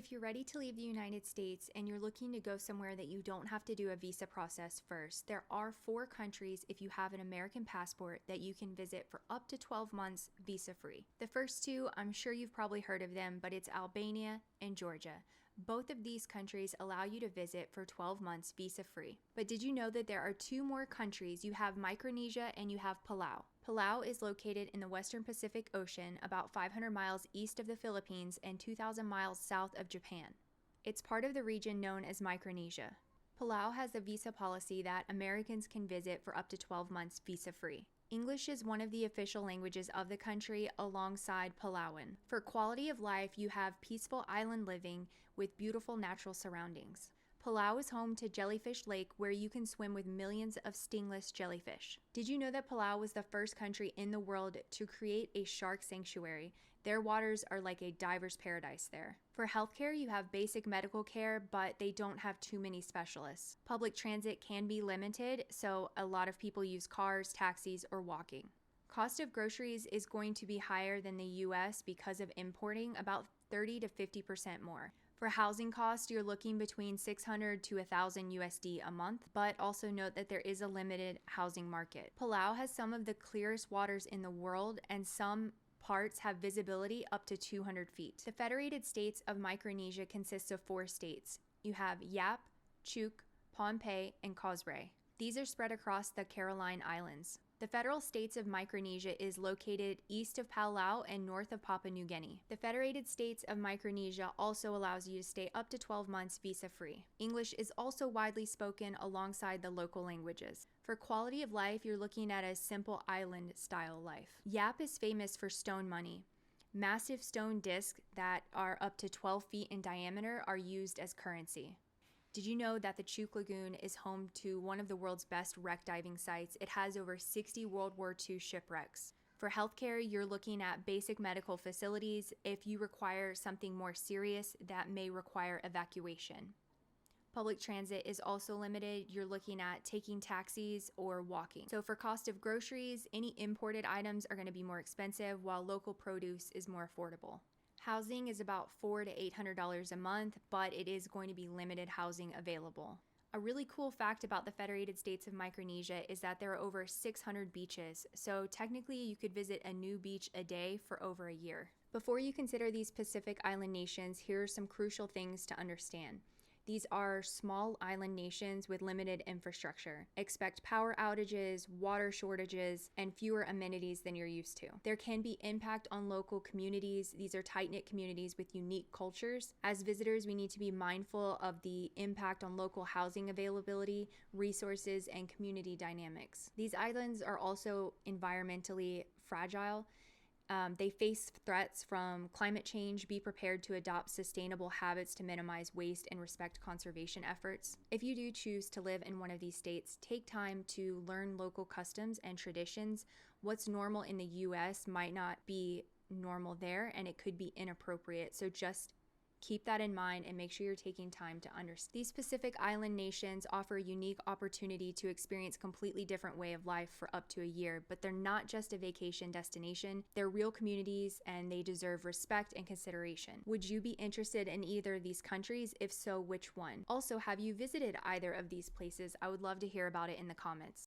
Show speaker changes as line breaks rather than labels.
If you're ready to leave the United States and you're looking to go somewhere that you don't have to do a visa process first, there are 4 countries, if you have an American passport, that you can visit for up to 12 months visa-free. The first 2, I'm sure you've probably heard of them, but it's Albania and Georgia. Both of these countries allow you to visit for 12 months visa-free. But did you know that there are 2 more countries? You have Micronesia and you have Palau. Palau is located in the Western Pacific Ocean, about 500 miles east of the Philippines and 2,000 miles south of Japan. It's part of the region known as Micronesia. Palau has a visa policy that Americans can visit for up to 12 months visa-free. English is one of the official languages of the country alongside Palauan. For quality of life, you have peaceful island living with beautiful natural surroundings. Palau is home to Jellyfish Lake, where you can swim with millions of stingless jellyfish. Did you know that Palau was the first country in the world to create a shark sanctuary? Their waters are like a diver's paradise there. For healthcare, you have basic medical care, but they don't have too many specialists. Public transit can be limited, so a lot of people use cars, taxis, or walking. Cost of groceries is going to be higher than the US because of importing, about 30 to 50% more. For housing costs, you're looking between $600 to $1,000 USD a month, but also note that there is a limited housing market. Palau has some of the clearest waters in the world, and some parts have visibility up to 200 feet. The Federated States of Micronesia consists of 4 states. You have Yap, Chuuk, Pohnpei, and Kosrae. These are spread across the Caroline Islands. The federal states of Micronesia is located east of Palau and north of Papua New Guinea. The Federated States of Micronesia also allows you to stay up to 12 months visa-free. English is also widely spoken alongside the local languages. For quality of life, you're looking at a simple island-style life. Yap is famous for stone money. Massive stone discs that are up to 12 feet in diameter are used as currency. Did you know that the Chuuk Lagoon is home to one of the world's best wreck diving sites? It has over 60 World War II shipwrecks. For healthcare, you're looking at basic medical facilities. If you require something more serious, that may require evacuation. Public transit is also limited. You're looking at taking taxis or walking. So for cost of groceries, any imported items are going to be more expensive, while local produce is more affordable. Housing is about $400 to $800 a month, but it is going to be limited housing available. A really cool fact about the Federated States of Micronesia is that there are over 600 beaches, so technically you could visit a new beach a day for over a year. Before you consider these Pacific Island nations, here are some crucial things to understand. These are small island nations with limited infrastructure. Expect power outages, water shortages, and fewer amenities than you're used to. There can be impact on local communities. These are tight-knit communities with unique cultures. As visitors, we need to be mindful of the impact on local housing availability, resources, and community dynamics. These islands are also environmentally fragile. They face threats from climate change. Be prepared to adopt sustainable habits to minimize waste and respect conservation efforts. If you do choose to live in one of these states, take time to learn local customs and traditions. What's normal in the US might not be normal there, and it could be inappropriate. So just keep that in mind and make sure you're taking time to understand. These Pacific Island nations offer a unique opportunity to experience a completely different way of life for up to a year, but they're not just a vacation destination. They're real communities and they deserve respect and consideration. Would you be interested in either of these countries? If so, which one? Also, have you visited either of these places? I would love to hear about it in the comments.